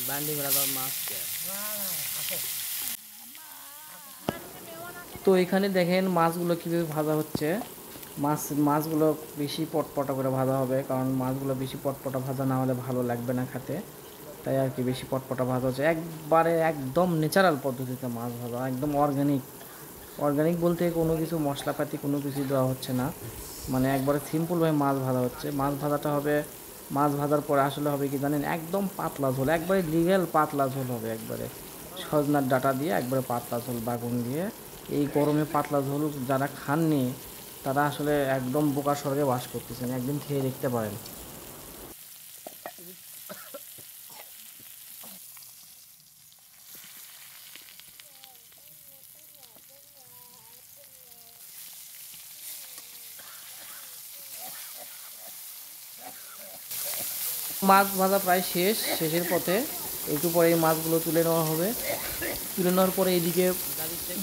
বান্ডি মেলা মাছ। তো এখানে দেখেন মাছগুলো কীভাবে ভাজা হচ্ছে। মাছগুলো বেশি পটপটা করে ভাজা হবে, কারণ মাছগুলো বেশি পটপটা ভাজা না হলে ভালো লাগবে না খেতে, তাই আর কি বেশি পটপটা ভাজা হচ্ছে। একবারে একদম ন্যাচারাল পদ্ধতিতে মাছ ভাজা, একদম অর্গানিক বলতে কোনো কিছু মশলাপাতি কোনো কিছু দেওয়া হচ্ছে না, মানে একবারে সিম্পলভাবে মাছ ভাজা হচ্ছে। মাছ ভাজাটা হবে, মাছ ভাজার পরে আসলে হবে কি জানেন, একদম পাতলা ঝোল, একবারে লিগেল পাতলা ঝোল হবে, একবারে সজনার ডাঁটা দিয়ে একবারে পাতলা ঝোল বাগুন দিয়ে। এই গরমে পাতলা ঝোল যারা খাননি তারা আসলে একদম বোকা স্বর্গে বাস করতেছেন, একদিন খেয়ে দেখতে পারেন। মাছ ভাজা প্রায় শেষের পথে, একটু পরে এই মাছগুলো তুলে নেওয়া হবে। তুলে নেওয়ার পরে এইদিকে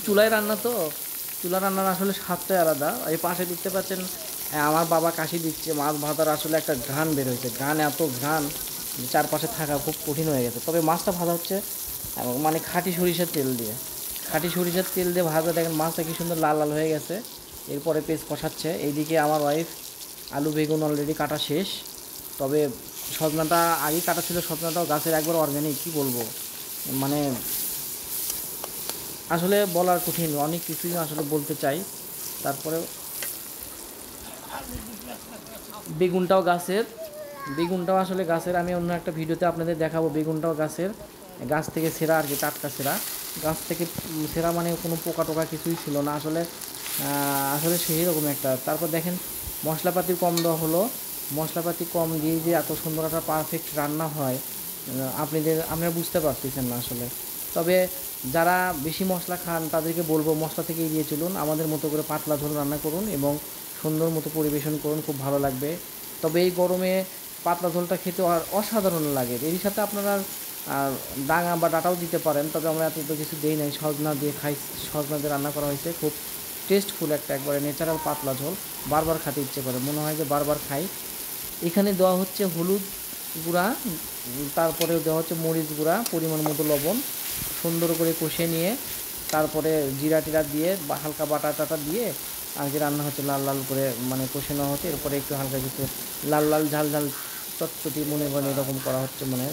চুলায় রান্না, তো চুলা রান্নার আসলে স্বাদটাই আলাদা। এই পাশে দেখতে পাচ্ছেন আমার বাবা কাশি দিচ্ছে, মাছ ভাজার আসলে একটা ঘ্রাণ বের হয়েছে, এত ঘ্রাণ চারপাশে থাকা খুব কঠিন হয়ে গেছে। তবে মাছটা ভাজা হচ্ছে মানে খাঁটি সরিষার তেল দিয়ে, ভাজা। দেখেন মাছটা কি সুন্দর লাল লাল হয়ে গেছে। এরপরে পেঁয়াজ কষাচ্ছে। এইদিকে আমার ওয়াইফ আলু বেগুন অলরেডি কাটা শেষ। তবে সজনাটা আগেই কাটা ছিল, সজনাটাও গাছের একবার অর্গ্যানিক, কী বলবো, মানে আসলে বলার কঠিন, অনেক কিছুই আসলে বলতে চাই। তারপরে বেগুনটাও আসলে গাছের, আমি অন্য একটা ভিডিওতে আপনাদের দেখাবো। বেগুনটাও গাছ থেকে ছেঁড়া আর কি, টাটকা ছেঁড়া, গাছ থেকে ছেঁড়া, মানে কোনো পোকা টোকা কিছুই ছিল না আসলে। সেই রকম একটা। তারপর দেখেন মশলাপাতি কম দেওয়া হলো, মশলাপাতি কম দিয়ে যে এত সুন্দর একটা পারফেক্ট রান্না হয় আপনারা বুঝতে পারতেছেন না আসলে। তবে যারা বেশি মশলা খান তাদেরকে বলবো মশলা থেকে এড়িয়ে চলুন, আমাদের মতো করে পাতলা ঝোল রান্না করুন এবং সুন্দর মতো পরিবেশন করুন, খুব ভালো লাগবে। তবে এই গরমে পাতলা ঝোলটা খেতে অসাধারণ লাগে। এর সাথে আপনারা ডাঙা বা ডাঁটাও দিতে পারেন, তবে আমরা এত তো কিছু দিই নাই, সজনা দিয়ে সজনা দিয়ে রান্না করা হয়েছে। খুব টেস্টফুল একটা একবারে ন্যাচারাল পাতলা ঝোল, বারবার খেতে ইচ্ছে করে, মনে হয় যে বারবার খাই। এখানে দেওয়া হচ্ছে হলুদ গুঁড়া, তারপরে দেওয়া হচ্ছে মরিচ গুঁড়া, পরিমাণ মতো লবণ, সুন্দর করে কষে নিয়ে তারপরে জিরা টিরা দিয়ে বা হালকা বাটা টাটা দিয়ে আগে রান্না হচ্ছে, লাল লাল করে মানে কষে নেওয়া হচ্ছে। এরপরে একটু হালকা কিছু লাল লাল ঝাল ঝাল চটচটি মনে করেন এরকম করা হচ্ছে, মানে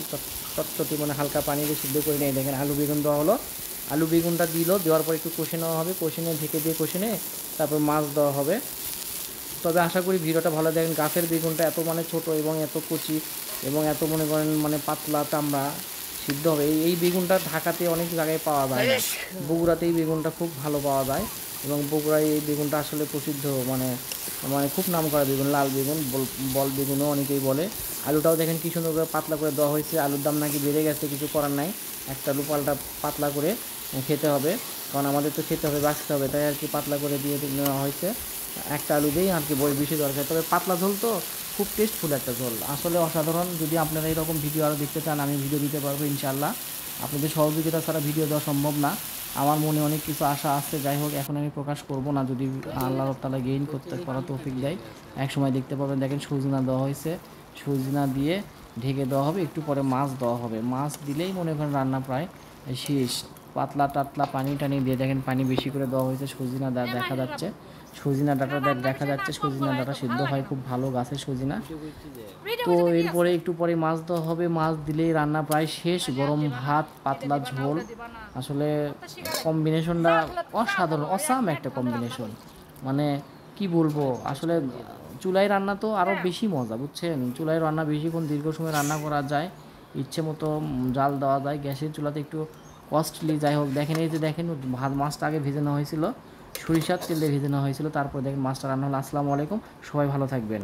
চটচটি মানে হালকা পানি দিয়ে সিদ্ধ করে নিয়ে দেখেন আলু বেগুন দেওয়া হলো। আলু বেগুনটা দেওয়ার পর একটু কষে নেওয়া হবে, কষে নিয়ে ঢেকে দিয়ে কষে নিয়ে তারপর মাছ দেওয়া হবে। তবে আশা করি ভিডিওটা ভালো। দেখেন গাছের বেগুনটা এত মানে ছোটো এবং এত কচি এবং এত মনে করেন মানে পাতলা চামড়া, সিদ্ধ হবে। এই বেগুনটা ঢাকাতে অনেক জায়গায় পাওয়া যায় না, বগুড়াতে এই বেগুনটা খুব ভালো পাওয়া যায় এবং বগুড়ায় এই বেগুনটা আসলে প্রসিদ্ধ, মানে মানে খুব নাম করা বেগুন, লাল বেগুন, বল বেগুনও অনেকেই বলে। আলুটাও দেখেন কী সুন্দর করে পাতলা করে দেওয়া হয়েছে। আলুর দাম নাকি বেড়ে গেছে, কিছু করার নাই, একটা আলু পাল্টা পাতলা করে খেতে হবে, কারণ আমাদের তো খেতে হবে, বাঁচতে হবে, তাই আর কি পাতলা করে দিয়ে নেওয়া হয়েছে। একটা আলু দিয়েই আর কি বেশি দরকার। তবে পাতলা ঝোল তো খুব টেস্টফুল একটা ঝোল, আসলে অসাধারণ। যদি আপনারা এরকম ভিডিও আরও দেখতে চান আমি ভিডিও দিতে পারবো ইনশাআল্লাহ। আপনাদের সহযোগিতা ছাড়া ভিডিও দেওয়া সম্ভব না। আমার মনে অনেক কিছু আশা আছে, যাই হোক এখন আমি প্রকাশ করব না, যদি আল্লাহ তাআলা গেইন করতে পারা তৌফিক দেয়। এক সময় দেখতে পাবেন, দেখেন সজনা দেওয়া হয়েছে, সজনা দিয়ে ঢেকে দেওয়া হবে, একটু পরে মাছ দেওয়া হবে। মাছ দিলেই মনে করেন রান্না প্রায় শেষ। পাতলা টাতলা পানি টানি দিয়ে দেখেন পানি বেশি করে দেওয়া হয়েছে, সজনা দেখা যাচ্ছে, সজনা ডাঁটা দেখা যাচ্ছে, সজনা ডাঁটা সিদ্ধ হয় খুব ভালো গাছের সজনা। তো এরপরে একটু পরে মাছ দেওয়া হবে, মাছ দিলেই রান্না প্রায় শেষ। গরম ভাত, পাতলা ঝোল, আসলে কম্বিনেশনটা অসাধারণ, অসাম একটা কম্বিনেশন, মানে কি বলবো আসলে। চুলায় রান্না তো আরও বেশি মজা, বুঝছেন, চুলায় রান্না বেশিক্ষণ দীর্ঘ সময় রান্না করা যায়, ইচ্ছে মতো জাল দেওয়া যায়। গ্যাসের চুলাতে একটু কস্টলি, যাই হোক। দেখেন এই যে দেখেন মাছটা আগে ভেজে নেওয়া হয়েছিল, সরিষার তেল দিয়ে ভেজে নেওয়া হয়েছিল, তারপর দেখেন মাছটা রান্না হলো। আসসালামু আলাইকুম, সবাই ভালো থাকবেন।